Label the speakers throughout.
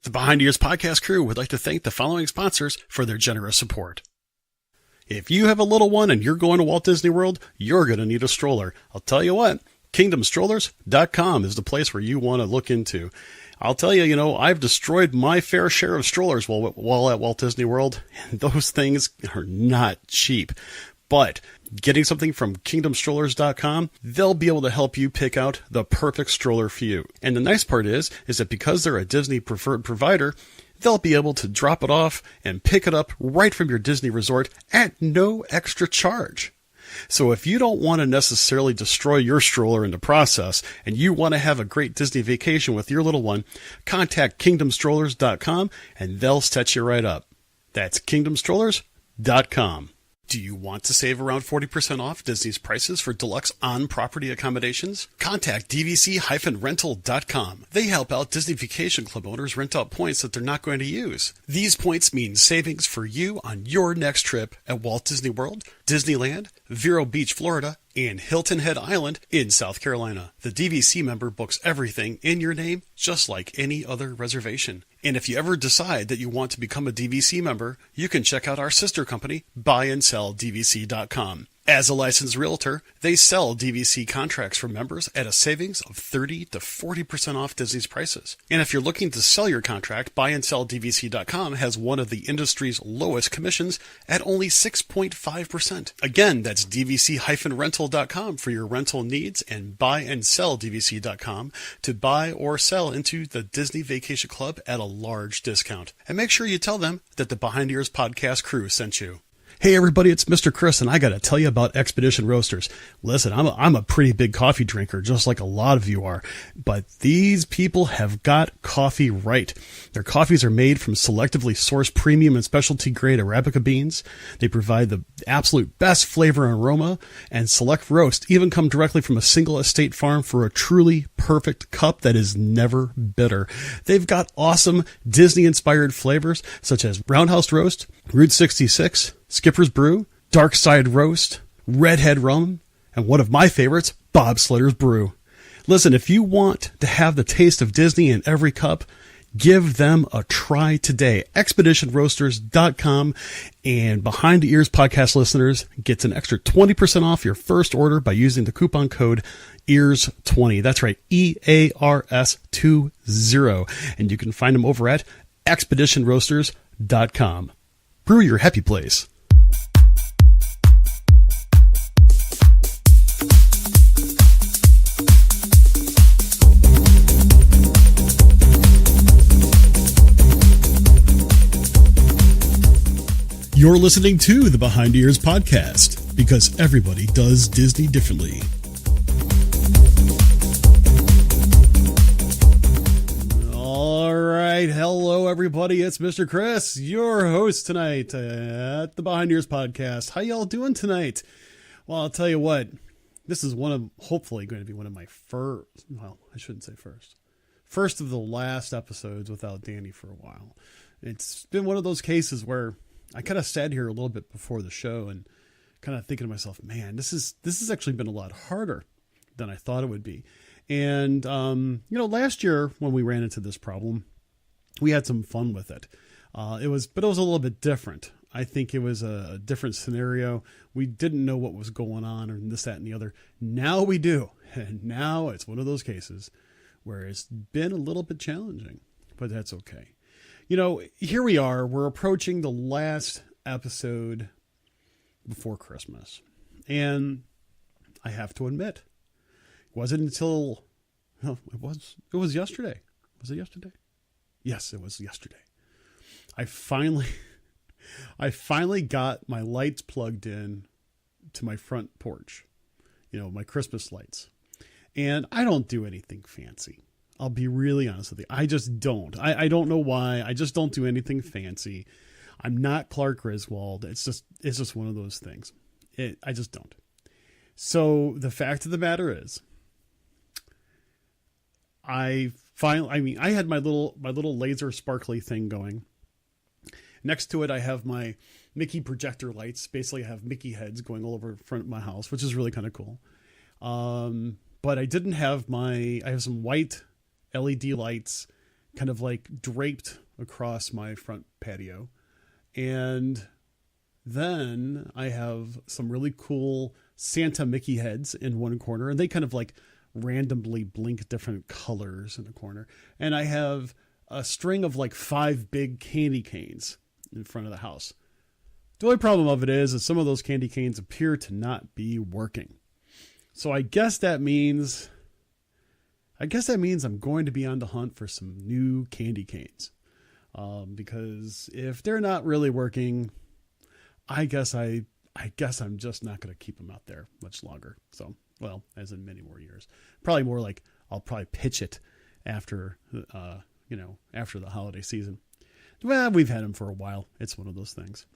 Speaker 1: The Behind Ears podcast crew would like to thank the following sponsors for their generous support. If you have a little one and you're going to Walt Disney World, you're going to need a stroller. I'll tell you what, KingdomStrollers.com is the place where you want to look into. I'll tell you, I've destroyed my fair share of strollers while at Walt Disney World, and those things are not cheap. But getting something from KingdomStrollers.com, they'll be able to help you pick out the perfect stroller for you. And the nice part is that because they're a Disney preferred provider, they'll be able to drop it off and pick it up right from your Disney resort at no extra charge. So if you don't want to necessarily destroy your stroller in the process and you want to have a great Disney vacation with your little one, contact KingdomStrollers.com and they'll set you right up. That's KingdomStrollers.com. Do you want to save around 40% off Disney's prices for deluxe on-property accommodations? Contact DVC-rental.com. They help out Disney Vacation Club owners rent out points that they're not going to use. These points mean savings for you on your next trip at Walt Disney World, Disneyland, Vero Beach, Florida, and Hilton Head Island in South Carolina. The DVC member books everything in your name, just like any other reservation. And if you ever decide that you want to become a DVC member, you can check out our sister company, BuyAndSellDVC.com. As a licensed realtor, they sell DVC contracts for members at a savings of 30 to 40% off Disney's prices. And if you're looking to sell your contract, BuyAndSellDVC.com has one of the industry's lowest commissions at only 6.5%. Again, that's DVC-rental.com for your rental needs and BuyAndSellDVC.com to buy or sell into the Disney Vacation Club at a large discount. And make sure you tell them that the Behind Ears podcast crew sent you. Hey everybody, it's Mr. Chris, and I got to tell you about Expedition Roasters. Listen, I'm a pretty big coffee drinker, just like a lot of you are, but these people have got coffee right. Their coffees are made from selectively sourced premium and specialty grade Arabica beans. They provide the absolute best flavor and aroma, and select roast even come directly from a single estate farm for a truly perfect cup that is never bitter. They've got awesome Disney-inspired flavors such as Roundhouse Roast, Route 66, Skipper's Brew, Dark Side Roast, Redhead Rum, and one of my favorites, Bobsledder's Brew. Listen, if you want to have the taste of Disney in every cup, give them a try today. Expeditionroasters.com, and Behind the Ears podcast listeners gets an extra 20% off your first order by using the coupon code EARS20. That's right, EARS20. And you can find them over at expeditionroasters.com. Brew your happy place. You're listening to the Behind Ears podcast, because everybody does Disney differently. All right. Hello, everybody. It's Mr. Chris, your host tonight at the Behind Ears podcast. How y'all doing tonight? Well, I'll tell you what, this is hopefully going to be one of my first of the last episodes without Danny for a while. It's been one of those cases where I kind of sat here a little bit before the show and kind of thinking to myself, man, this has actually been a lot harder than I thought it would be. And, last year when we ran into this problem, we had some fun with it. It was a little bit different. I think it was a different scenario. We didn't know what was going on or this, that, and the other. Now we do. And now it's one of those cases where it's been a little bit challenging, but that's okay. Here we are. We're approaching the last episode before Christmas. And I have to admit, it wasn't until, it was yesterday. Was it yesterday? Yes, it was yesterday. I finally got my lights plugged in to my front porch. My Christmas lights. And I don't do anything fancy. I'll be really honest with you. I just don't. I don't know why. I just don't do anything fancy. I'm not Clark Griswold. It's just one of those things. I just don't. So the fact of the matter is, I had my little laser sparkly thing going. Next to it, I have my Mickey projector lights. Basically, I have Mickey heads going all over the front of my house, which is really kind of cool. But I didn't have I have some white LED lights kind of like draped across my front patio. And then I have some really cool Santa Mickey heads in one corner, and they kind of like randomly blink different colors in the corner. And I have a string of like 5 big candy canes in front of the house. The only problem of it is some of those candy canes appear to not be working. So I guess that means I'm going to be on the hunt for some new candy canes. Because if they're not really working, I guess I'm just not going to keep them out there much longer. So, well, as in many more years. Probably more like I'll probably pitch it after after the holiday season. Well, we've had them for a while. It's one of those things.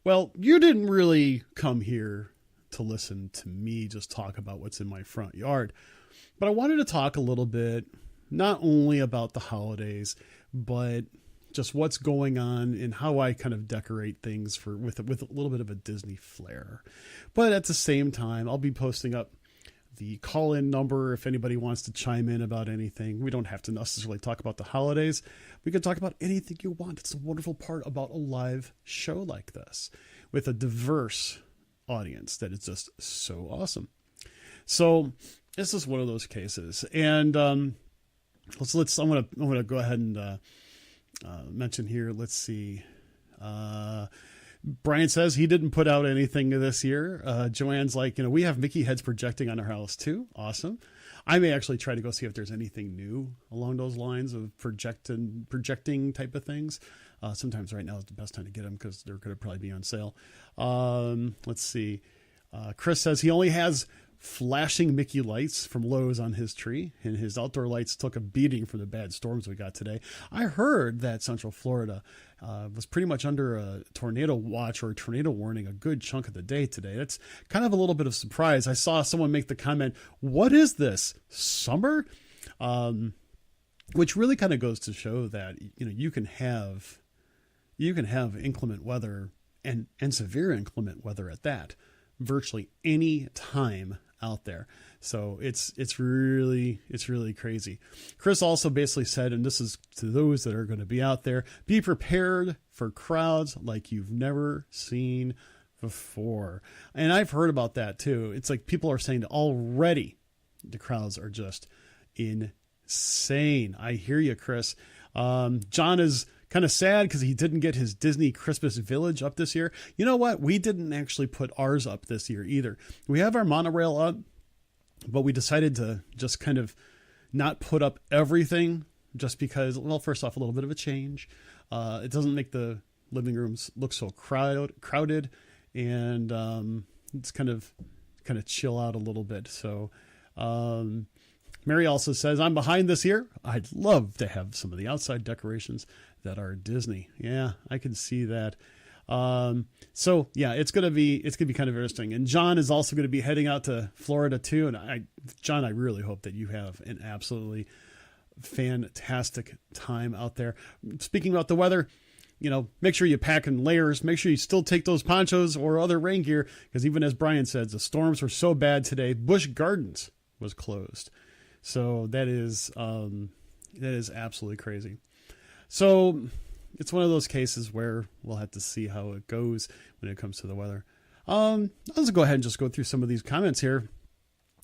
Speaker 1: Well, you didn't really come here to listen to me just talk about what's in my front yard, but I wanted to talk a little bit, not only about the holidays, but just what's going on and how I kind of decorate things with a little bit of a Disney flair. But at the same time, I'll be posting up the call-in number if anybody wants to chime in about anything. We don't have to necessarily talk about the holidays. We can talk about anything you want. It's a wonderful part about a live show like this with a diverse audience that is just so awesome. So this is one of those cases. And I'm gonna go ahead and mention here. Let's see. Brian says he didn't put out anything this year. Joanne's like, we have Mickey heads projecting on our house too. Awesome. I may actually try to go see if there's anything new along those lines of projecting type of things. Sometimes right now is the best time to get them because they're going to probably be on sale. Let's see. Chris says he only has flashing Mickey lights from Lowe's on his tree, and his outdoor lights took a beating from the bad storms we got today. I heard that Central Florida was pretty much under a tornado watch or a tornado warning a good chunk of the day today. That's kind of a little bit of surprise. I saw someone make the comment, "What is this, summer?" Which really kind of goes to show that you can have inclement weather and severe inclement weather at that virtually any time out there. So it's really crazy. Chris also basically said, and this is to those that are going to be out there, be prepared for crowds like you've never seen before. And I've heard about that too. It's like people are saying that already the crowds are just insane. I hear you, Chris. John is kind of sad because he didn't get his Disney Christmas Village up this year. You know what? We didn't actually put ours up this year either. We have our monorail up, but we decided to just kind of not put up everything just because, well, first off, a little bit of a change. It doesn't make the living rooms look so crowded, and it's kind of chill out a little bit. So, Mary also says, I'm behind this year. I'd love to have some of the outside decorations that are Disney. Yeah, I can see that. So yeah, it's going to be kind of interesting. And John is also going to be heading out to Florida too. And John, I really hope that you have an absolutely fantastic time out there. Speaking about the weather, make sure you pack in layers. Make sure you still take those ponchos or other rain gear, because even as Brian said, the storms were so bad today, Busch Gardens was closed. So that is absolutely crazy. So it's one of those cases where we'll have to see how it goes when it comes to the weather. Let's go ahead and just go through some of these comments here.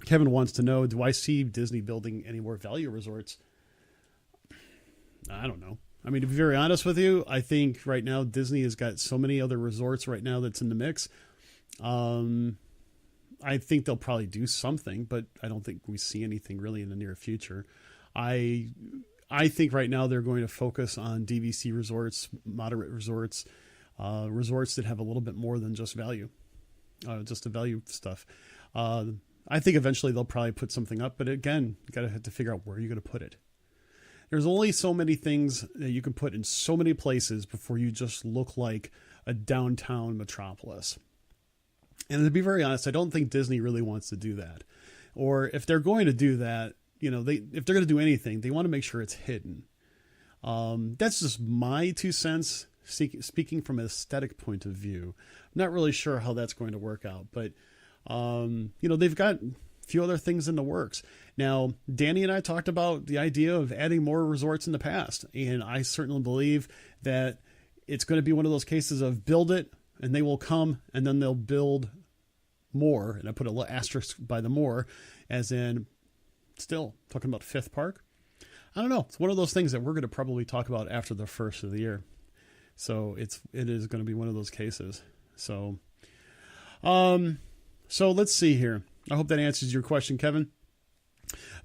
Speaker 1: Kevin wants to know, do I see Disney building any more value resorts? I don't know. I mean, to be very honest with you, I think right now Disney has got so many other resorts right now that's in the mix. I think they'll probably do something, but I don't think we see anything really in the near future. I think right now they're going to focus on DVC resorts, moderate resorts, resorts that have a little bit more than just value, just the value stuff. I think eventually they'll probably put something up, but again, you got to have to figure out where you're going to put it. There's only so many things that you can put in so many places before you just look like a downtown metropolis. And to be very honest, I don't think Disney really wants to do that. Or if they're going to do that, if they're going to do anything, they want to make sure it's hidden. That's just my 2 cents, speaking from an aesthetic point of view. I'm not really sure how that's going to work out, but they've got few other things in the works. Now, Danny and I talked about the idea of adding more resorts in the past, and I certainly believe that it's going to be one of those cases of build it and they will come, and then they'll build more. And I put a little asterisk by the more, as in still talking about Fifth Park. I don't know. It's one of those things that we're going to probably talk about after the first of the year. So it is going to be one of those cases. So let's see here. I hope that answers your question, Kevin.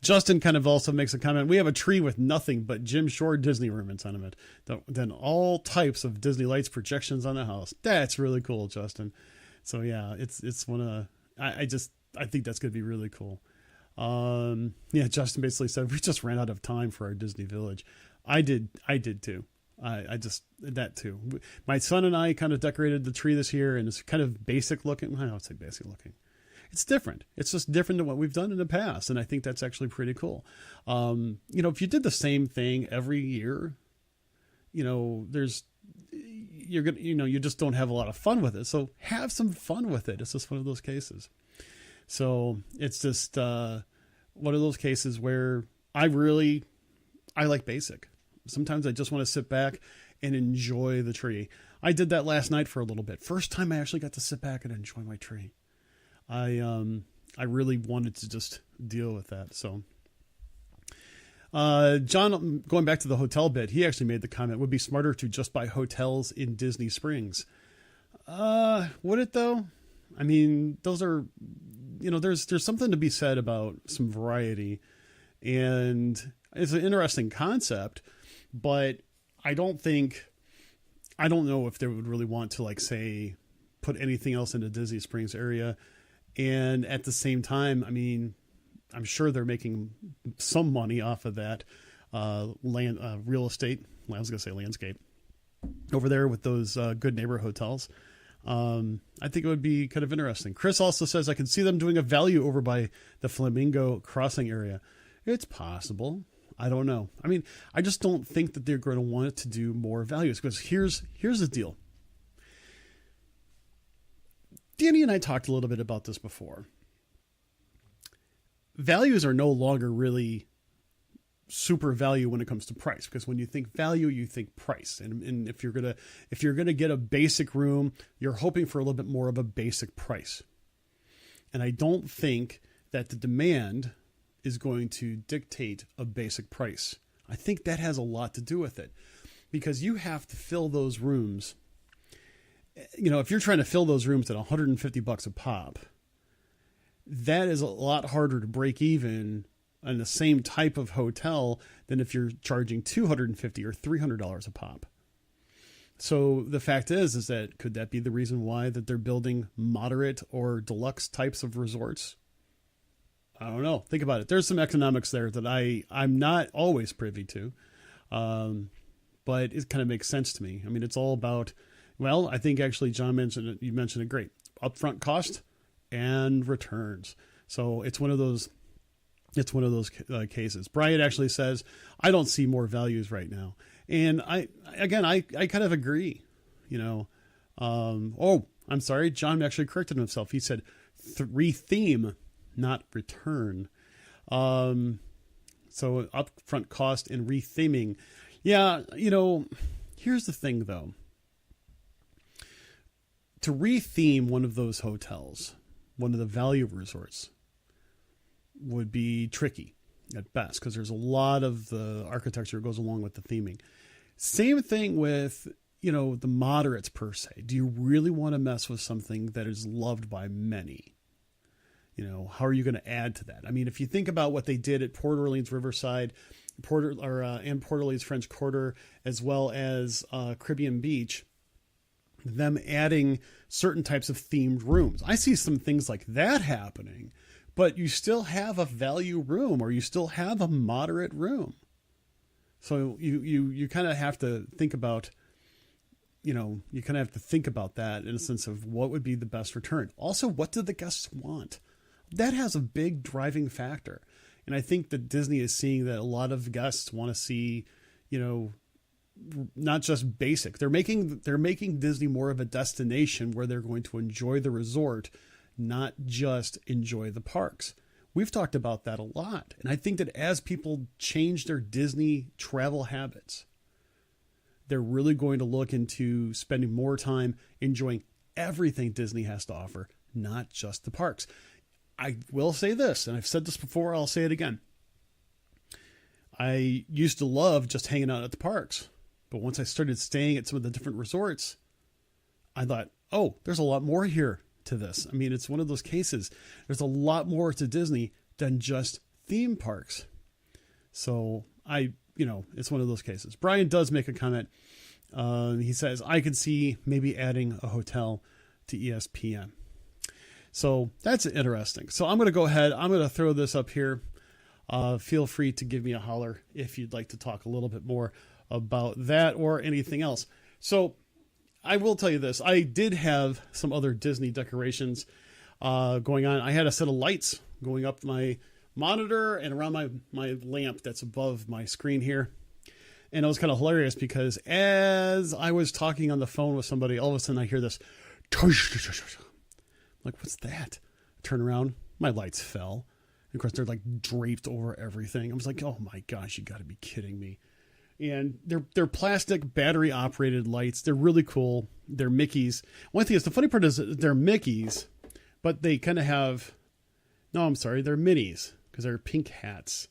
Speaker 1: Justin kind of also makes a comment. We have a tree with nothing but Jim Shore Disney ornaments on it. Then all types of Disney lights projections on the house. That's really cool, Justin. So yeah, it's one of I think that's going to be really cool. Yeah, Justin basically said we just ran out of time for our Disney Village. I did too. That too. My son and I kind of decorated the tree this year, and it's kind of basic looking. I don't say basic looking. It's different. It's just different than what we've done in the past. And I think that's actually pretty cool. If you did the same thing every year, you just don't have a lot of fun with it. So have some fun with it. It's just one of those cases. So it's just one of those cases where I like basic. Sometimes I just want to sit back and enjoy the tree. I did that last night for a little bit. First time I actually got to sit back and enjoy my tree. I really wanted to just deal with that. So, John, going back to the hotel bit, he actually made the comment, would be smarter to just buy hotels in Disney Springs. Would it though? I mean, those are, there's something to be said about some variety, and it's an interesting concept, but I don't know if they would really want to, like, say, put anything else in the Disney Springs area. And at the same time, I mean, I'm sure they're making some money off of that real estate. Well, I was going to say landscape over there with those Good Neighbor hotels. I think it would be kind of interesting. Chris also says, I can see them doing a value over by the Flamingo Crossing area. It's possible. I don't know. I mean, I just don't think that they're going to want it to do more values, because here's the deal. Danny and I talked a little bit about this before. Values are no longer really super value when it comes to price, because when you think value, you think price. And if you're gonna get a basic room, you're hoping for a little bit more of a basic price. And I don't think that the demand is going to dictate a basic price. I think that has a lot to do with it, because you have to fill those rooms. If you're trying to fill those rooms at $150 a pop, that is a lot harder to break even on the same type of hotel than if you're charging $250 or $300 a pop. So the fact is that could that be the reason why that they're building moderate or deluxe types of resorts? I don't know. Think about it. There's some economics there that I'm not always privy to, but it kind of makes sense to me. I mean, it's all about, well, I think actually John mentioned it. You mentioned it great. Upfront cost and returns. So it's one of those cases. Brian actually says, I don't see more values right now. And I kind of agree, I'm sorry. John actually corrected himself. He said retheme, not return. So upfront cost and retheming. Yeah. Here's the thing though. To retheme one of those hotels, one of the value resorts, would be tricky at best, because there's a lot of the architecture that goes along with the theming. Same thing with, the moderates per se. Do you really want to mess with something that is loved by many? How are you going to add to that? I mean, if you think about what they did at Port Orleans Riverside, and Port Orleans French Quarter, as well as Caribbean Beach, them adding certain types of themed rooms. I see some things like that happening, but you still have a value room, or you still have a moderate room. So you kind of have to think about, that in a sense of what would be the best return. Also, what do the guests want? That has a big driving factor. And I think that Disney is seeing that a lot of guests want to see, not just basic. They're making Disney more of a destination where they're going to enjoy the resort, not just enjoy the parks. We've talked about that a lot. And I think that as people change their Disney travel habits, they're really going to look into spending more time enjoying everything Disney has to offer, not just the parks. I will say this, and I've said this before, I'll say it again. I used to love just hanging out at the parks. But once I started staying at some of the different resorts, I thought, oh, there's a lot more here to this. I mean, it's one of those cases. There's a lot more to Disney than just theme parks. So it's one of those cases. Brian does make a comment. He says, I could see maybe adding a hotel to ESPN. So that's interesting. So I'm going to go ahead. I'm going to throw this up here. Feel free to give me a holler if you'd like to talk a little bit more about that or anything else. So I will tell you this. I did have some other Disney decorations going on. I had a set of lights going up my monitor and around my lamp that's above my screen here. And it was kind of hilarious because as I was talking on the phone with somebody, all of a sudden I hear this. I'm like, what's that? I turn around, my lights fell. And of course, they're like draped over everything. I was like, oh my gosh, you got to be kidding me. And they're plastic battery operated lights. They're really cool. They're Mickeys. One thing is, the funny part is they're Mickeys, but they kind of have, they're Minnies because they're pink hats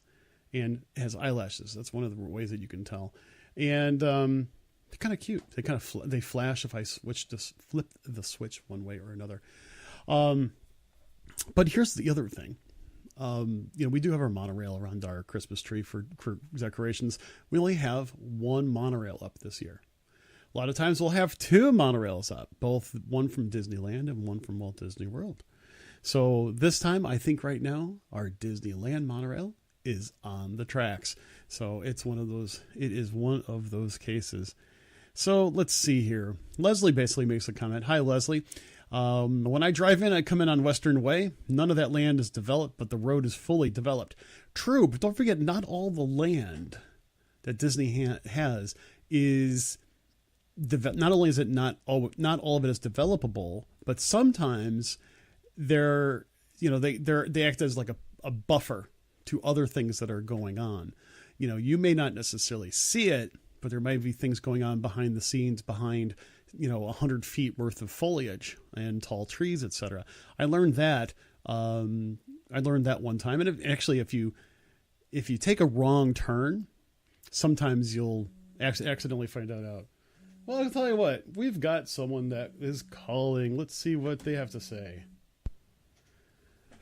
Speaker 1: and has eyelashes. That's one of the ways that you can tell. And they're kind of cute. They kind of they flash if I flip the switch one way or another. But here's the other thing. We do have our monorail around our Christmas tree for decorations. We only have one monorail up this year. A lot of times we'll have two monorails up, both one from Disneyland and one from Walt Disney World. So this time, I think right now, our Disneyland monorail is on the tracks. So it is one of those cases. So let's see here. Leslie basically makes a comment. Hi, Leslie. When I drive in, I come in on Western Way. None of that land is developed, but the road is fully developed. True, but don't forget, not all the land that Disney has is not only is it not all of it is developable, but sometimes they act as like a buffer to other things that are going on. You may not necessarily see it, but there might be things going on behind the scenes, behind 100 feet worth of foliage and tall trees, etc. I learned that. One time, and actually, if you take a wrong turn, sometimes you'll accidentally find that out. Well, I'll tell you what, we've got someone that is calling. Let's see what they have to say.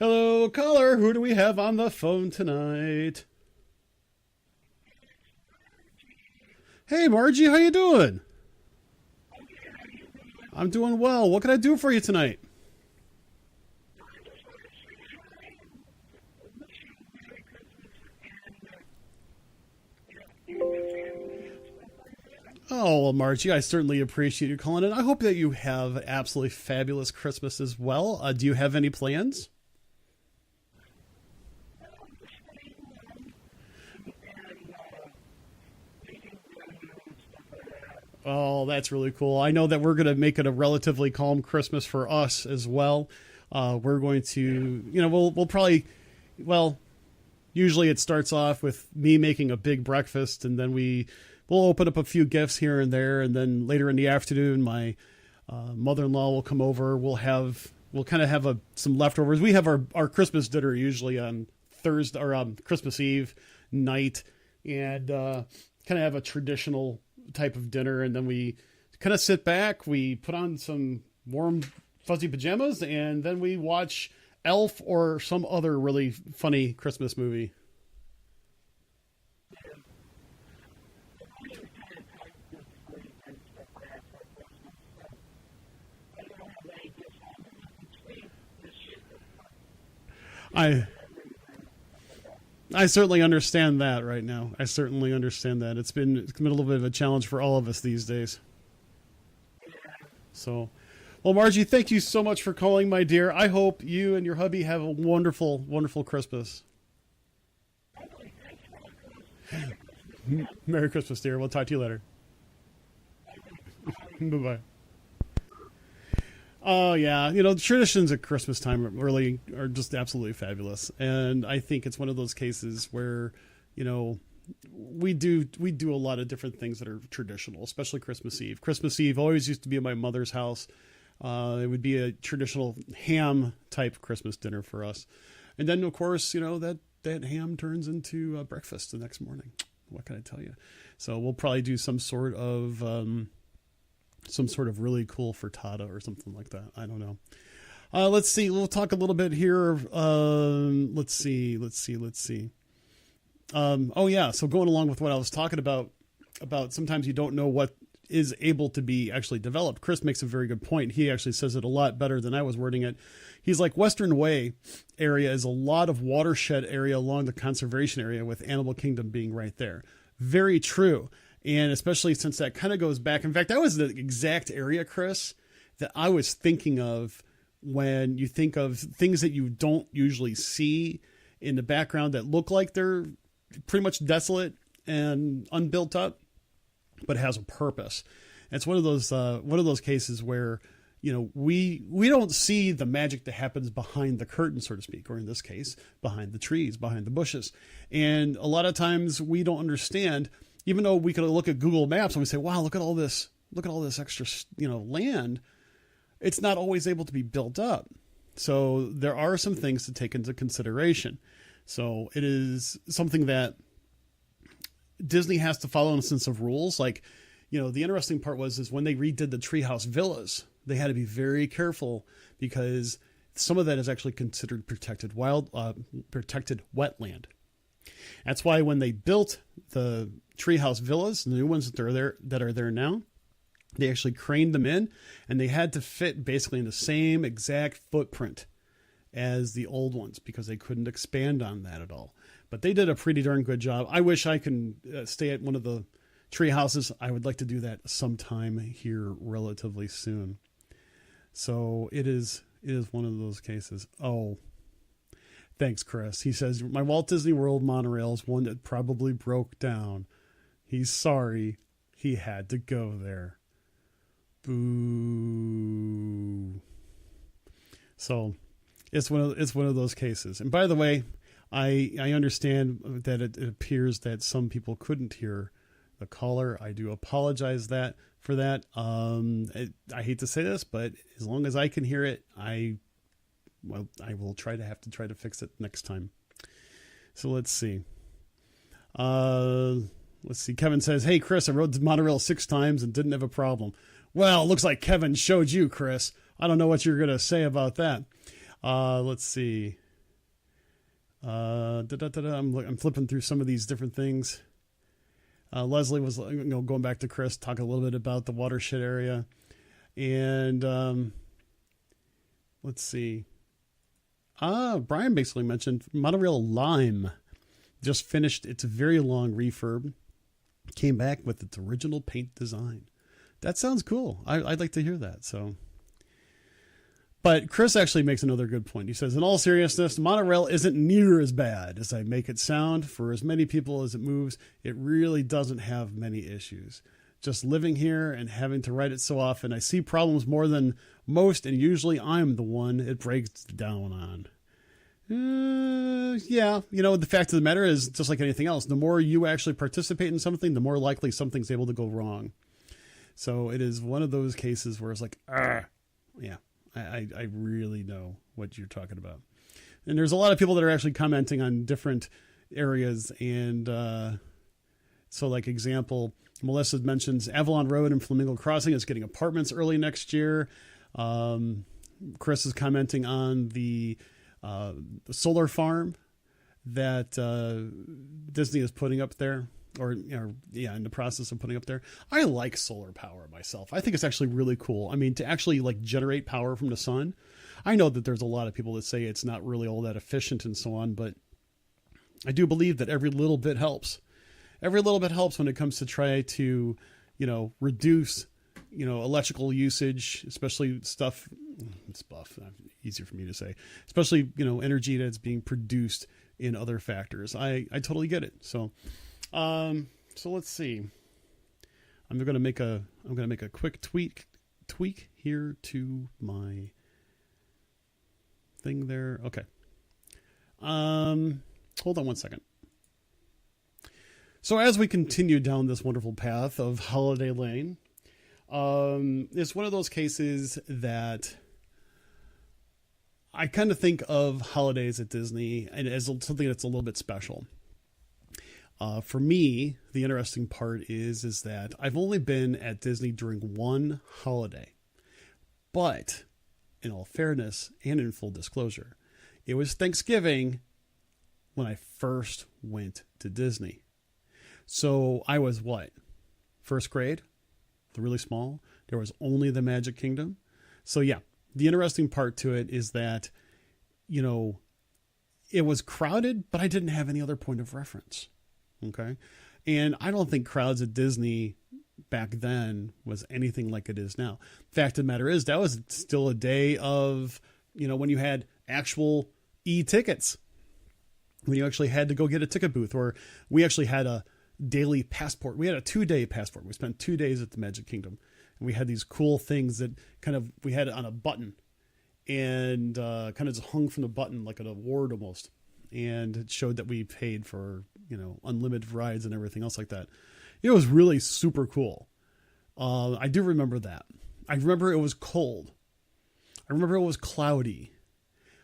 Speaker 1: Hello, caller. Who do we have on the phone tonight? Hey, Margie, how you doing? I'm doing well. What can I do for you tonight? Oh, well, Margie, I certainly appreciate you calling in. I hope that you have an absolutely fabulous Christmas as well. Do you have any plans? Oh, that's really cool. I know that we're going to make it a relatively calm Christmas for us as well. We're going to, we'll probably, usually it starts off with me making a big breakfast, and then we'll open up a few gifts here and there. And then later in the afternoon, my mother-in-law will come over. We'll kind of have some leftovers. We have our Christmas dinner usually on Thursday or Christmas Eve night, and kind of have a traditional type of dinner. And then we kind of sit back. We put on some warm, fuzzy pajamas, and then we watch Elf or some other really funny Christmas movie. I certainly understand that right now. I certainly understand that. It's been a little bit of a challenge for all of us these days. So, well, Margie, thank you so much for calling, my dear. I hope you and your hubby have a wonderful, wonderful Christmas. Merry Christmas, dear. We'll talk to you later. Bye-bye. Oh yeah, the traditions at Christmas time really are just absolutely fabulous, and I think it's one of those cases where, you know, we do a lot of different things that are traditional, especially Christmas Eve. Christmas Eve always used to be at my mother's house. It would be a traditional ham type Christmas dinner for us, and then of course that ham turns into breakfast the next morning. What can I tell you? So we'll probably do some sort of really cool frittata or something like that. I don't know. Let's see. We'll talk a little bit here. Let's see. Oh yeah. So going along with what I was talking about sometimes you don't know what is able to be actually developed. Chris makes a very good point. He actually says it a lot better than I was wording it. He's like, Western Way area is a lot of watershed area along the conservation area, with Animal Kingdom being right there. Very true. And especially since that kind of goes back. In fact, that was the exact area, Chris, that I was thinking of when you think of things that you don't usually see in the background that look like they're pretty much desolate and unbuilt up, but has a purpose. It's one of those cases where, we don't see the magic that happens behind the curtain, so to speak, or in this case, behind the trees, behind the bushes. And a lot of times we don't understand, even though we could look at Google Maps and we say, wow, look at all this extra, land. It's not always able to be built up. So there are some things to take into consideration. So it is something that Disney has to follow in a sense of rules. Like, the interesting part is when they redid the treehouse villas, they had to be very careful because some of that is actually considered protected wetland. That's why when they built the treehouse villas, the new ones that are there now, they actually craned them in, and they had to fit basically in the same exact footprint as the old ones because they couldn't expand on that at all. But they did a pretty darn good job. I wish I can stay at one of the tree houses. I would like to do that sometime here relatively soon. So it is one of those cases. Oh, thanks, Chris. He says, my Walt Disney World monorail is one that probably broke down. He's sorry he had to go there. Boo. So it's one of those cases. And by the way, I understand that it appears that some people couldn't hear the caller. I do apologize for that. I hate to say this, but as long as I can hear it, I will try to fix it next time. So let's see. Kevin says, hey, Chris, I rode the monorail 6 times and didn't have a problem. Well, it looks like Kevin showed you, Chris. I don't know what you're going to say about that. Let's see. I'm flipping through some of these different things. Leslie was going back to Chris, talking a little bit about the watershed area. And let's see. Brian basically mentioned Monorail Lime just finished its very long refurb, came back with its original paint design. That sounds cool. I'd like to hear that. So, but Chris actually makes another good point. He says, in all seriousness, monorail isn't near as bad as I make it sound. For as many people as it moves, it really doesn't have many issues. Just living here and having to ride it so often, I see problems more than most, and usually I'm the one it breaks down on. Yeah, the fact of the matter is, just like anything else, the more you actually participate in something, the more likely something's able to go wrong. So it is one of those cases where it's like, yeah, I really know what you're talking about. And there's a lot of people that are actually commenting on different areas. And so like example, Melissa mentions Avalon Road and Flamingo Crossing is getting apartments early next year. Chris is commenting on the solar farm that Disney is putting up there. In the process of putting up there. I like solar power myself. I think it's actually really cool. I mean, to actually like generate power from the sun. I know that there's a lot of people that say it's not really all that efficient and so on, but I do believe that every little bit helps. Every little bit helps when it comes to try to, reduce, electrical usage, especially stuff, easier for me to say, especially, energy that's being produced in other factors. I totally get it. So let's see. I'm going to make a quick tweak tweak here to my thing there. Okay. Hold on one second. So as we continue down this wonderful path of Holiday Lane, it's one of those cases that I kind of think of holidays at Disney and as something that's a little bit special. For me, the interesting part is that I've only been at Disney during one holiday. But in all fairness and in full disclosure, it was Thanksgiving when I first went to Disney. So I was what? First grade? Really small. There was only the Magic Kingdom. So yeah, the interesting part to it is that, you know, it was crowded, but I didn't have any other point of reference. Okay. And I don't think crowds at Disney back then was anything like it is now. Fact of the matter is, that was still a day of, you know, when you had actual e-tickets, when you actually had to go get a ticket booth, or we actually had a daily passport. We had a 2-day passport. We spent 2 days at the Magic Kingdom, and we had these cool things that we had it on a button and kind of just hung from the button like an award almost. And it showed that we paid for, you know, unlimited rides and everything else like that. It was really super cool. I do remember that. I remember it was cold. I remember it was cloudy.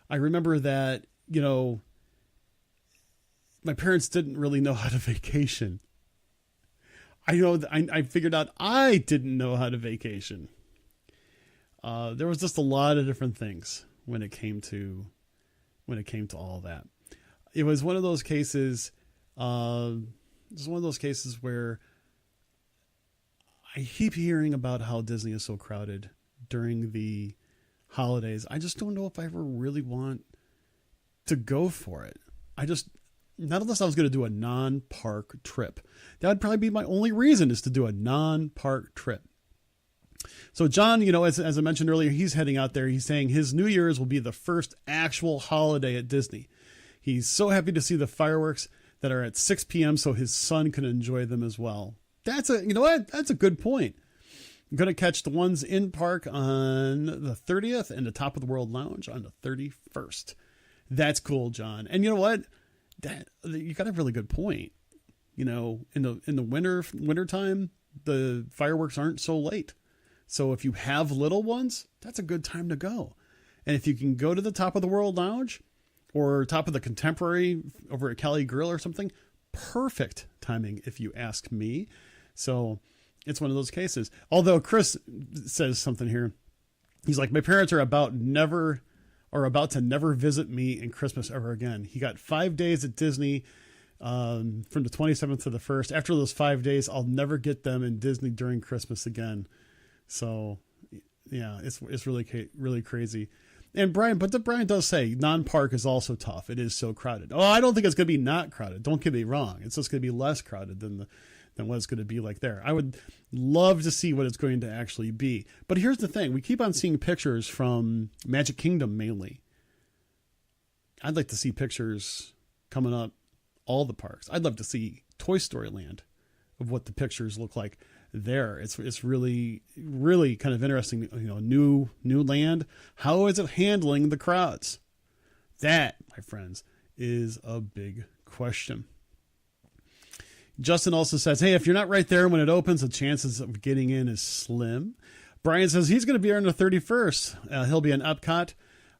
Speaker 1: I remember that, you know, my parents didn't really know how to vacation. I figured out I didn't know how to vacation. There was just a lot of different things when it came to all that. It was one of those cases. It's one of those cases where I keep hearing about how Disney is so crowded during the holidays. I just don't know if I ever really want to go for it. Not unless I was going to do a non-park trip. That would probably be my only reason, is to do a non-park trip. So John, you know, as I mentioned earlier, he's heading out there. He's saying his New Year's will be the first actual holiday at Disney. He's so happy to see the fireworks that are at 6 p.m. so his son can enjoy them as well. That's a good point. I'm going to catch the ones in park on the 30th and the Top of the World Lounge on the 31st. That's cool, John. And you know what? You got a really good point. You know, in the winter time, the fireworks aren't so late. So if you have little ones, that's a good time to go. And if you can go to the Top of the World Lounge or Top of the Contemporary over at Cali Grill or something, perfect timing if you ask me. So it's one of those cases. Although Chris says something here. He's like, my parents are about to never visit me in Christmas ever again. He got 5 days at Disney from the 27th to the 1st. After those 5 days, I'll never get them in Disney during Christmas again. So, yeah, it's really, really crazy. And Brian does say non-park is also tough. It is so crowded. Oh, I don't think it's going to be not crowded. Don't get me wrong. It's just going to be less crowded than what it's going to be like there. I would love to see what it's going to actually be. But here's the thing. We keep on seeing pictures from Magic Kingdom mainly. I'd like to see pictures coming up all the parks. I'd love to see Toy Story Land of what the pictures look like there. It's really, really kind of interesting. You know, new land. How is it handling the crowds? That, my friends, is a big question. Justin also says, hey, if you're not right there when it opens, the chances of getting in is slim. Brian says he's going to be here on the 31st. He'll be in Epcot.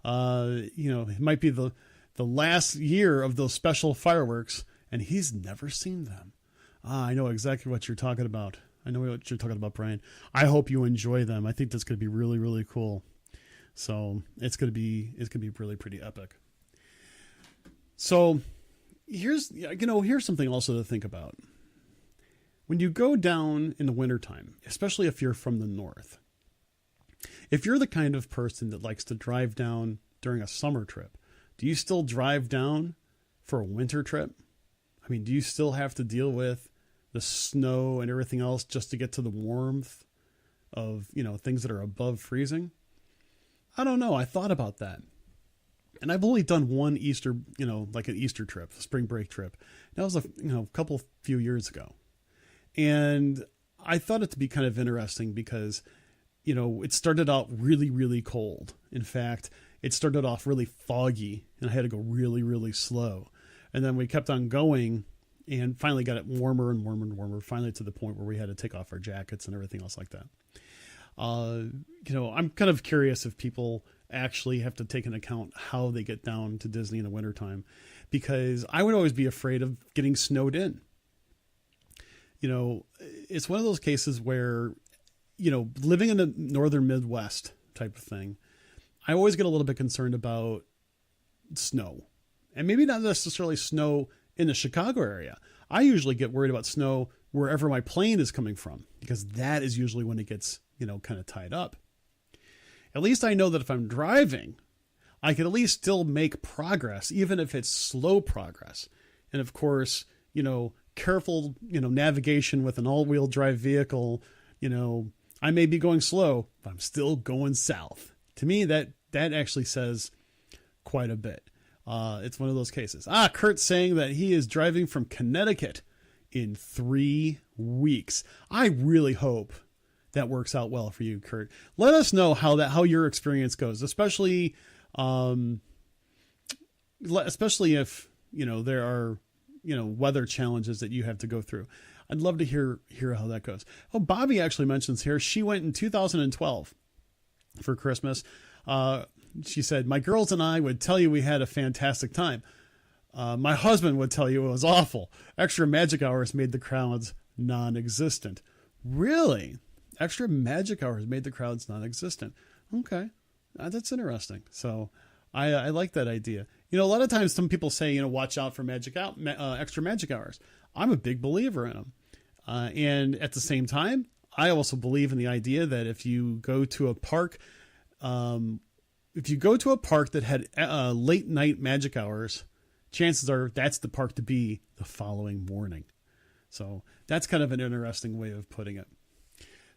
Speaker 1: It might be the last year of those special fireworks, and he's never seen them. I know exactly what you're talking about. I know what you're talking about, Brian. I hope you enjoy them. I think that's going to be really, really cool. So it's going to be really pretty epic. So here's something also to think about. When you go down in the wintertime, especially if you're from the north, if you're the kind of person that likes to drive down during a summer trip, do you still drive down for a winter trip? I mean, do you still have to deal with the snow and everything else just to get to the warmth of, things that are above freezing? I don't know. I thought about that. And I've only done one Easter, like an Easter trip, a spring break trip. That was a few years ago. And I thought it to be kind of interesting because it started out really, really cold. In fact, it started off really foggy, and I had to go really, really slow. And then we kept on going and finally got it warmer and warmer and warmer, finally to the point where we had to take off our jackets and everything else like that. I'm kind of curious if people actually have to take into account how they get down to Disney in the wintertime, because I would always be afraid of getting snowed in. It's one of those cases where, living in the northern Midwest type of thing, I always get a little bit concerned about snow, and maybe not necessarily snow in the Chicago area. I usually get worried about snow wherever my plane is coming from, because that is usually when it gets, kind of tied up. At least I know that if I'm driving, I can at least still make progress, even if it's slow progress. And of course, careful, navigation with an all-wheel drive vehicle, I may be going slow, but I'm still going south. To me, that actually says quite a bit. It's one of those cases. Kurt's saying that he is driving from Connecticut in 3 weeks. I really hope that works out well for you, Kurt. Let us know how your experience goes, especially if, there are, weather challenges that you have to go through. I'd love to hear how that goes. Oh, Bobby actually mentions here, she went in 2012 for Christmas. She said, my girls and I would tell you we had a fantastic time. My husband would tell you it was awful. Extra magic hours made the crowds non-existent. Really? Extra magic hours made the crowds non-existent. Okay. That's interesting. So I like that idea. A lot of times some people say, watch out for extra magic hours. I'm a big believer in them. And at the same time, I also believe in the idea that if you go to a park, that had late night magic hours, chances are that's the park to be the following morning. So that's kind of an interesting way of putting it.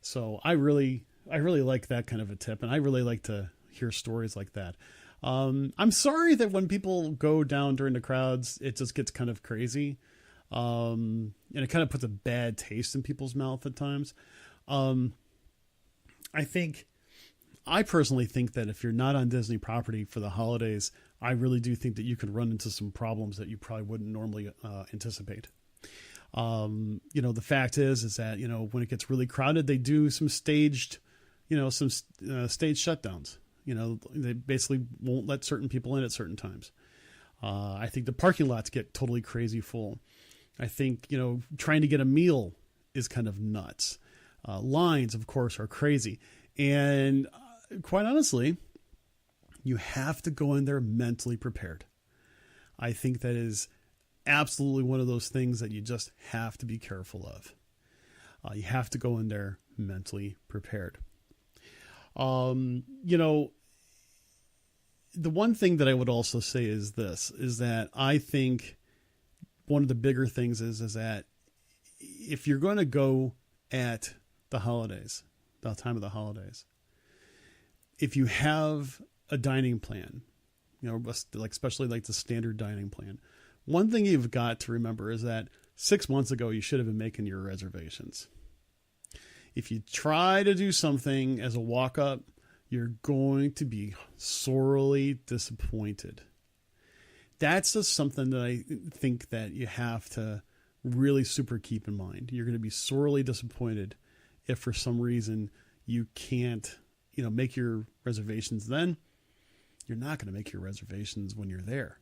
Speaker 1: So I really like that kind of a tip, and I really like to hear stories like that. I'm sorry that when people go down during the crowds, it just gets kind of crazy. And it kind of puts a bad taste in people's mouth at times. I personally think that if you're not on Disney property for the holidays, I really do think that you can run into some problems that you probably wouldn't normally anticipate. The fact is that, when it gets really crowded, they do some staged shutdowns. They basically won't let certain people in at certain times. I think the parking lots get totally crazy full. I think, trying to get a meal is kind of nuts. Lines, of course, are crazy. And quite honestly, you have to go in there mentally prepared. I think that is absolutely one of those things that you just have to be careful of. You have to go in there mentally prepared. The one thing that I would also say is that I think one of the bigger things is that if you're going to go at the holidays, the time of the holidays, if you have a dining plan, especially like the standard dining plan, one thing you've got to remember is that 6 months ago, you should have been making your reservations. If you try to do something as a walk-up, you're going to be sorely disappointed. That's just something that I think that you have to really super keep in mind. You're going to be sorely disappointed if for some reason you can't, make your reservations then. You're not going to make your reservations when you're there.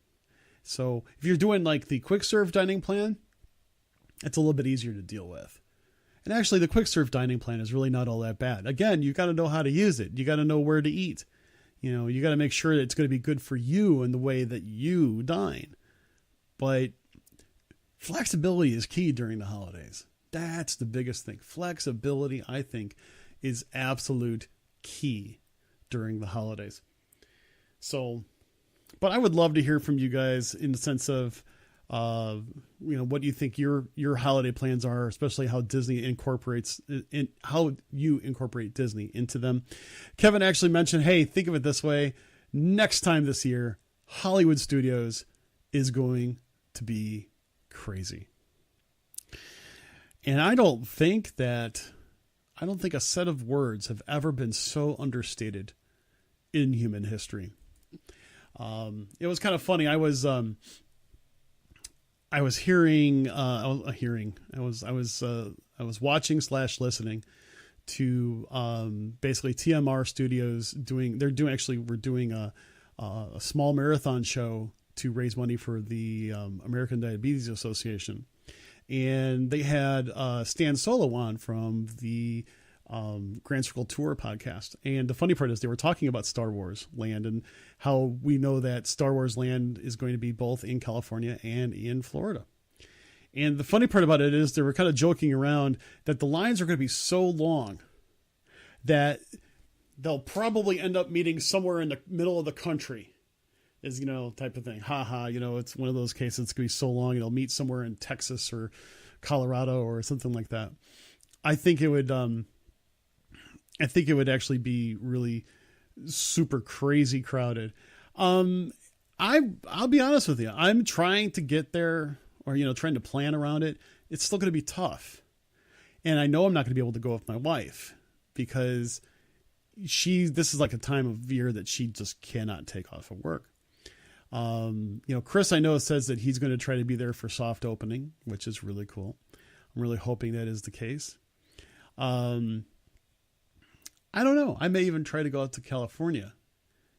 Speaker 1: So if you're doing like the quick serve dining plan, it's a little bit easier to deal with. And actually the quick serve dining plan is really not all that bad. Again, you got to know how to use it. You got to know where to eat. You got to make sure that it's going to be good for you in the way that you dine. But flexibility is key during the holidays. That's the biggest thing. Flexibility, I think, is absolute key during the holidays. So, but I would love to hear from you guys in the sense of, what you think your holiday plans are, especially how Disney how you incorporate Disney into them. Kevin actually mentioned, hey, think of it this way. Next time this year, Hollywood Studios is going to be crazy. And I don't think that I don't think a set of words have ever been so understated in human history. It was kind of funny. I was watching / listening to basically TMR Studios we're doing a small marathon show to raise money for the American Diabetes Association, and they had Stan Solo on from the Grand Circle Tour podcast. And the funny part is they were talking about Star Wars Land and how we know that Star Wars Land is going to be both in California and in Florida. And the funny part about it is they were kind of joking around that the lines are going to be so long that they'll probably end up meeting somewhere in the middle of the country, is, type of thing. It's one of those cases. It's going to be so long. It'll meet somewhere in Texas or Colorado or something like that. I think it would actually be really super crazy crowded. I'll be honest with you. I'm trying to get there, or, trying to plan around it. It's still going to be tough. And I know I'm not going to be able to go with my wife because this is like a time of year that she just cannot take off of work. Chris, I know, says that he's going to try to be there for soft opening, which is really cool. I'm really hoping that is the case. I don't know. I may even try to go out to California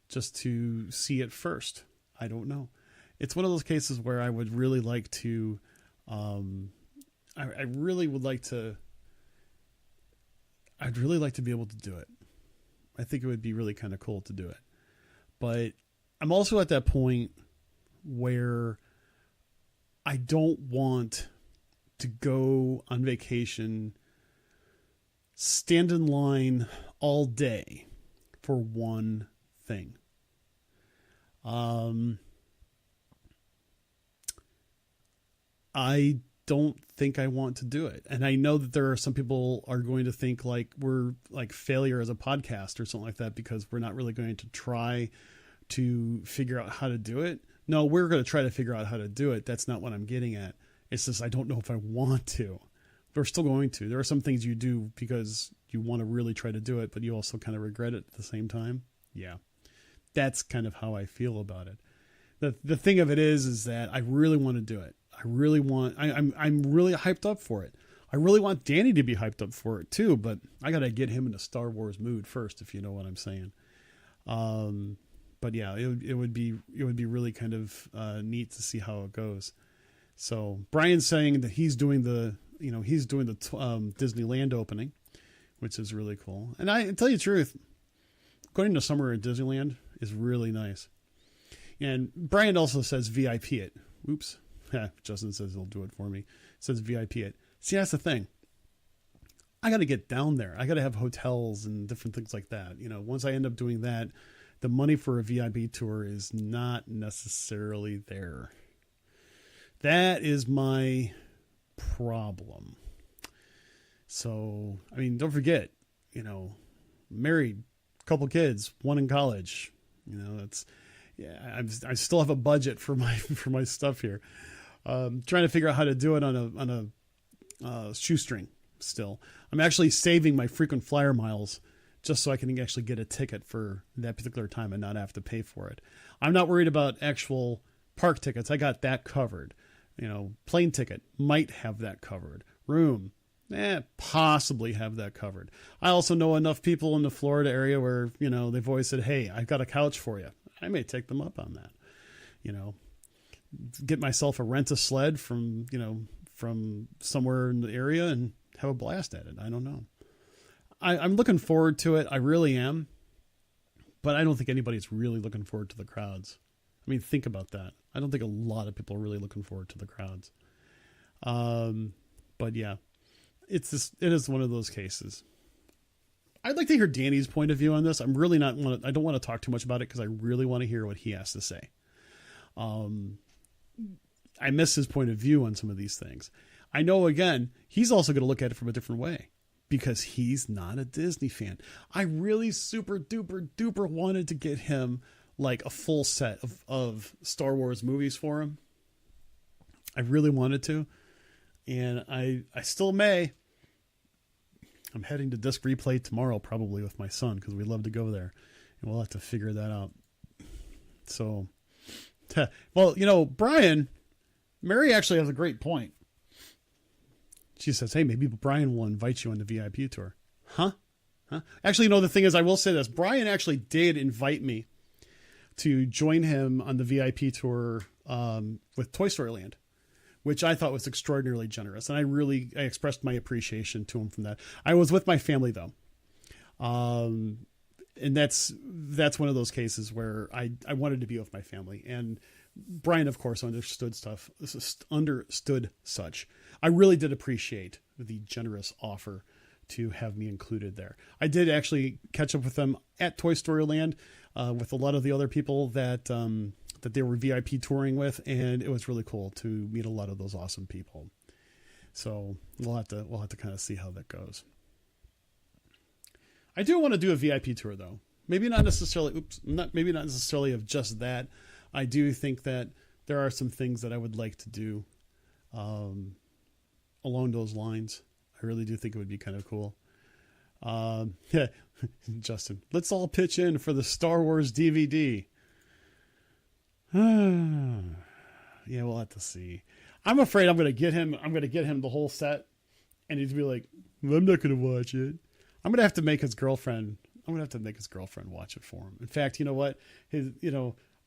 Speaker 1: just to see it first. I don't know. It's one of those cases where I would really like to, I'd really like to be able to do it. I think it would be really kind of cool to do it. But I'm also at that point where I don't want to go on vacation, stand in line all day for one thing. I don't think I want to do it. And I know that there are some people are going to think like we're like failure as a podcast or something like that because we're not really going to try to figure out how to do it. No, we're going to try to figure out how to do it. That's not what I'm getting at. It's just I don't know if I want to. We're still going to. There are some things you do because you want to really try to do it, but you also kind of regret it at the same time. Yeah. That's kind of how I feel about it. The thing of it is that I really want to do it. I'm really hyped up for it. I really want Danny to be hyped up for it too, but I got to get him in a Star Wars mood first, if you know what I'm saying. But yeah, it would be really kind of neat to see how it goes. So Brian's saying that he's doing the Disneyland opening, which is really cool. And I tell you the truth, going to summer at Disneyland is really nice. And Brian also says VIP it. Oops. Justin says he'll do it for me. Says VIP it. See, that's the thing. I got to get down there. I got to have hotels and different things like that. Once I end up doing that, the money for a VIP tour is not necessarily there. That is my problem. So, don't forget, married, couple kids, one in college. I still have a budget for my stuff here. Trying to figure out how to do it on a shoestring. Still, I'm actually saving my frequent flyer miles just so I can actually get a ticket for that particular time and not have to pay for it. I'm not worried about actual park tickets. I got that covered. Plane ticket might have that covered. Room, possibly have that covered. I also know enough people in the Florida area where, they've always said, hey, I've got a couch for you. I may take them up on that. Get myself a rent-a-sled from somewhere in the area and have a blast at it. I don't know. I'm looking forward to it. I really am. But I don't think anybody's really looking forward to the crowds. Think about that. I don't think a lot of people are really looking forward to the crowds. But yeah, it is one of those cases. I'd like to hear Danny's point of view on this. I don't want to talk too much about it because I really want to hear what he has to say. I miss his point of view on some of these things. I know, again, he's also going to look at it from a different way because he's not a Disney fan. I really super duper duper wanted to get him like a full set of Star Wars movies for him. I really wanted to, and I still may. I'm heading to Disc Replay tomorrow, probably with my son, because we love to go there, and we'll have to figure that out. So, well, you know, Brian, Mary actually has a great point. She says, hey, maybe Brian will invite you on the VIP tour. Huh? Actually, the thing is, I will say this. Brian actually did invite me to join him on the VIP tour with Toy Story Land, which I thought was extraordinarily generous. And I expressed my appreciation to him from that. I was with my family, though. And that's one of those cases where I wanted to be with my family. And Brian, of course, understood such. I really did appreciate the generous offer to have me included there. I did actually catch up with them at Toy Story Land with a lot of the other people that they were VIP touring with, and it was really cool to meet a lot of those awesome people. So we'll have to kind of see how that goes. I do want to do a VIP tour, though. Maybe not necessarily of just that. I do think that there are some things that I would like to do along those lines. I really do think it would be kind of cool. Yeah, Justin, let's all pitch in for the Star Wars DVD. Yeah, we'll have to see. I'm afraid I'm going to get him the whole set, and he'd be like, well, I'm not going to watch it. I'm going to have to make his girlfriend watch it for him. In fact, you know what?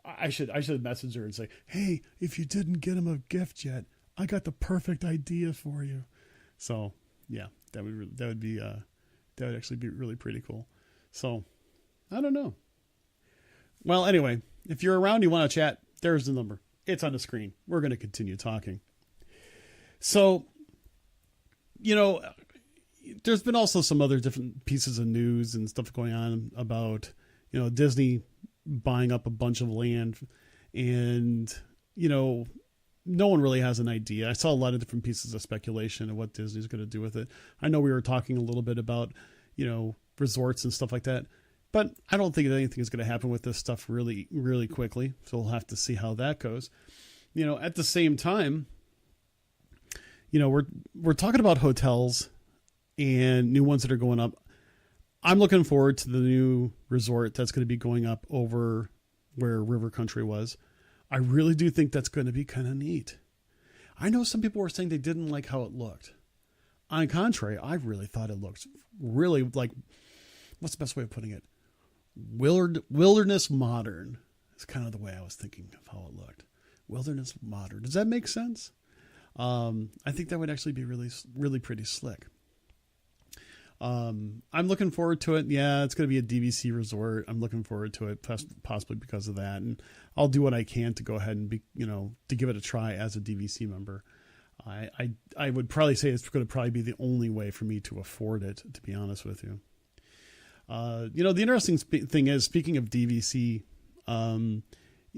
Speaker 1: I should message her and say, hey, if you didn't get him a gift yet, I got the perfect idea for you. So yeah, that would actually be really pretty cool. So I don't know. Well, anyway, if you're around, you want to chat, there's the number. It's on the screen. We're going to continue talking. So, there's been also some other different pieces of news and stuff going on about, Disney buying up a bunch of land, and, no one really has an idea. I saw a lot of different pieces of speculation of what Disney's going to do with it. I know we were talking a little bit about, resorts and stuff like that, but I don't think that anything is going to happen with this stuff really, really quickly. So we'll have to see how that goes. At the same time, we're talking about hotels and new ones that are going up. I'm looking forward to the new resort that's going to be going up over where River Country was. I really do think that's going to be kind of neat. I know some people were saying they didn't like how it looked. On the contrary, I really thought it looked really like, what's the best way of putting it? Wilderness modern is kind of the way I was thinking of how it looked. Wilderness modern. Does that make sense? I think that would actually be really, really pretty slick. I'm looking forward to it. Yeah, it's going to be a DVC resort. I'm looking forward to it, possibly because of that. And I'll do what I can to go ahead and to give it a try as a DVC member. I would probably say it's going to probably be the only way for me to afford it, to be honest with you. The interesting thing is, speaking of DVC, there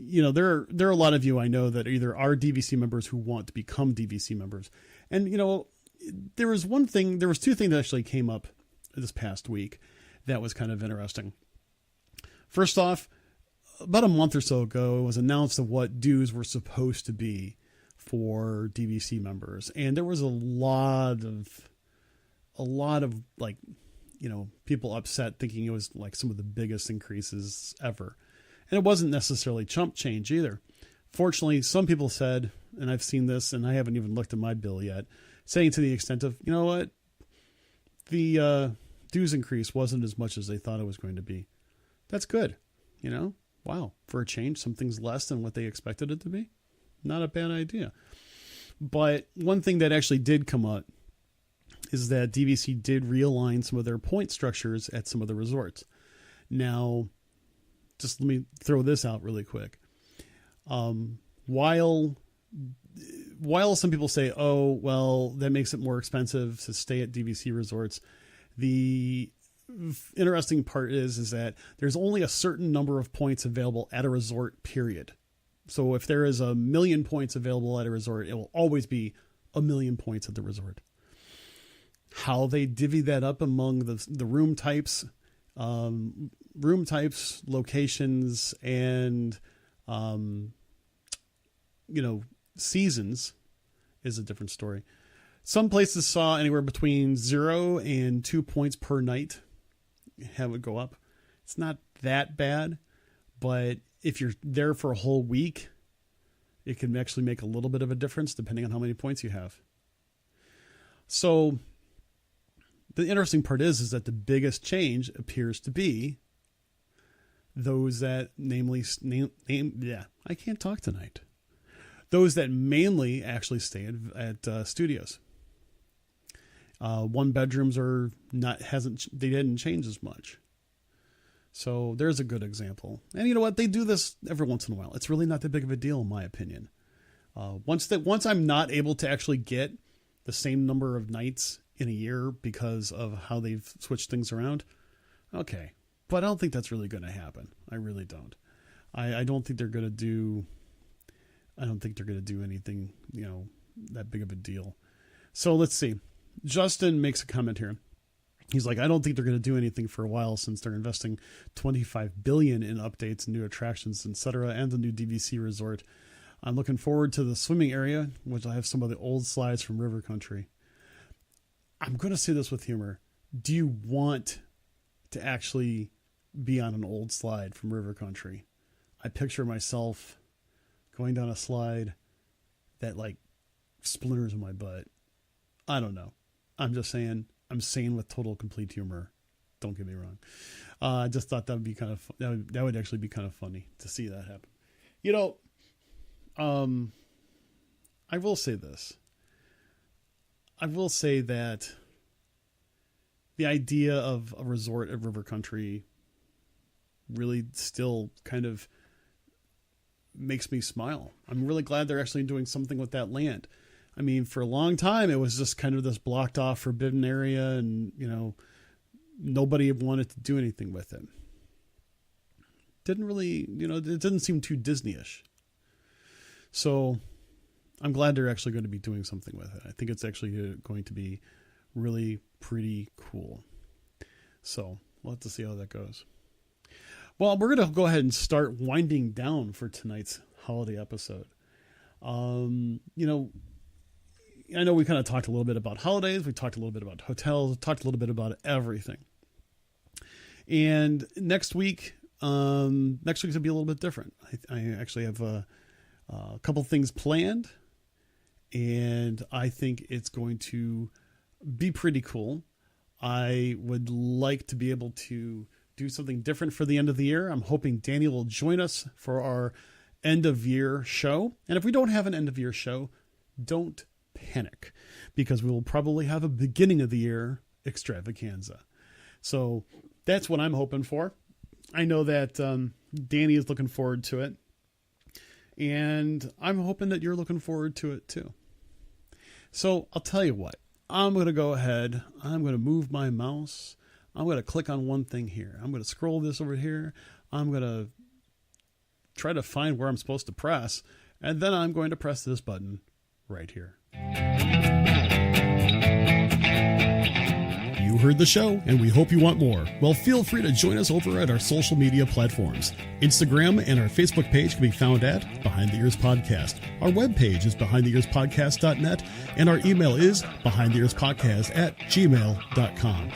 Speaker 1: are a lot of you I know that either are DVC members who want to become DVC members. And, there was two things that actually came up this past week that was kind of interesting. First off, about a month or so ago, it was announced of what dues were supposed to be for DVC members. And there was a lot of people upset, thinking it was like some of the biggest increases ever. And it wasn't necessarily chump change either. Fortunately, some people said, and I've seen this, and I haven't even looked at my bill yet, saying to the extent of, you know what, the dues increase wasn't as much as they thought it was going to be. That's good. Wow, for a change, something's less than what they expected it to be. Not a bad idea. But one thing that actually did come up is that DVC did realign some of their point structures at some of the resorts. Now, just let me throw this out really quick. While some people say, oh, well, that makes it more expensive to stay at DVC resorts, the interesting part is that there's only a certain number of points available at a resort, period. So if there is 1 million points available at a resort, it will always be 1 million points at the resort. How they divvy that up among the room types, locations, and seasons is a different story. Some places saw anywhere between 0 and 2 points per night have it go up. It's not that bad, but if you're there for a whole week, it can actually make a little bit of a difference depending on how many points you have. So the interesting part is that the biggest change appears to be those that I can't talk tonight. Those that mainly actually stay at studios. One bedrooms they didn't change as much. So there's a good example. And you know what? They do this every once in a while. It's really not that big of a deal in my opinion. Once I'm not able to actually get the same number of nights in a year because of how they've switched things around, okay. But I don't think that's really going to happen. I really don't. I don't think they're going to do anything, that big of a deal. So let's see. Justin makes a comment here. He's like, I don't think they're going to do anything for a while since they're investing $25 billion in updates, new attractions, etc., and the new DVC resort. I'm looking forward to the swimming area, which I have some of the old slides from River Country. I'm going to say this with humor. Do you want to actually be on an old slide from River Country? I picture myself going down a slide that like splinters in my butt. I don't know. I'm just saying. I'm saying with total complete humor. Don't get me wrong. I just thought that would be kind of that would actually be kind of funny to see that happen. I will say this. I will say that the idea of a resort at River Country really still kind of makes me smile. I'm really glad they're actually doing something with that land. I mean, for a long time, it was just kind of this blocked off forbidden area and, nobody wanted to do anything with it. Didn't really, it didn't seem too Disney-ish. So I'm glad they're actually going to be doing something with it. I think it's actually going to be really pretty cool. So we'll have to see how that goes. Well, we're going to go ahead and start winding down for tonight's holiday episode. I know we kind of talked a little bit about holidays. We talked a little bit about hotels. We talked a little bit about everything. And next week's going to be a little bit different. I actually have a couple things planned, and I think it's going to be pretty cool. I would like to be able to do something different for the end of the year. I'm hoping Danny will join us for our end of year show. And if we don't have an end of year show, don't panic, because we will probably have a beginning of the year extravaganza. So that's what I'm hoping for. I know that Danny is looking forward to it, and I'm hoping that you're looking forward to it too. So I'll tell you what, I'm going to go ahead. I'm going to move my mouse. I'm going to click on one thing here. I'm going to scroll this over here. I'm going to try to find where I'm supposed to press, and then I'm going to press this button right here. You heard the show, and we hope you want more. Well, feel free to join us over at our social media platforms. Instagram and our Facebook page can be found at Behind the Ears Podcast. Our webpage is behindtheearspodcast.net, and our email is behindtheearspodcast@gmail.com.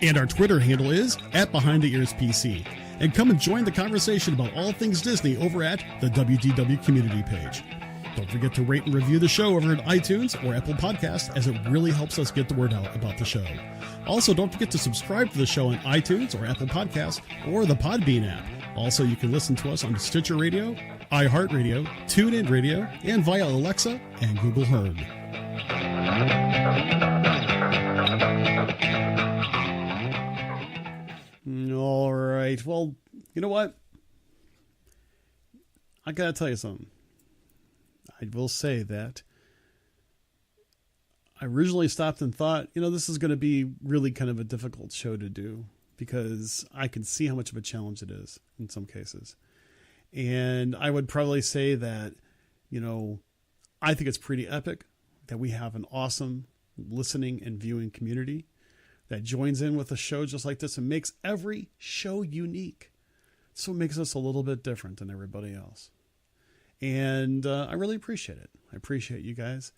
Speaker 1: And our Twitter handle is @BehindTheEarsPC. And come and join the conversation about all things Disney over at the WDW community page. Don't forget to rate and review the show over at iTunes or Apple Podcasts, as it really helps us get the word out about the show. Also, don't forget to subscribe to the show on iTunes or Apple Podcasts or the Podbean app. Also, you can listen to us on Stitcher Radio, iHeartRadio, TuneIn Radio, and via Alexa and Google Home. All right. Well, you know what? I got to tell you something. I will say that I originally stopped and thought, this is going to be really kind of a difficult show to do, because I can see how much of a challenge it is in some cases. And I would probably say that, I think it's pretty epic that we have an awesome listening and viewing community that joins in with a show just like this and makes every show unique. So it makes us a little bit different than everybody else. And I really appreciate it. I appreciate you guys.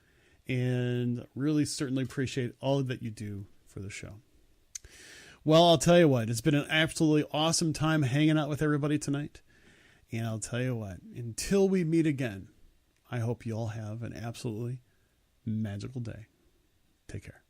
Speaker 1: and really certainly appreciate all that you do for the show. Well, I'll tell you what, it's been an absolutely awesome time hanging out with everybody tonight. And I'll tell you what, until we meet again, I hope you all have an absolutely magical day. Take care.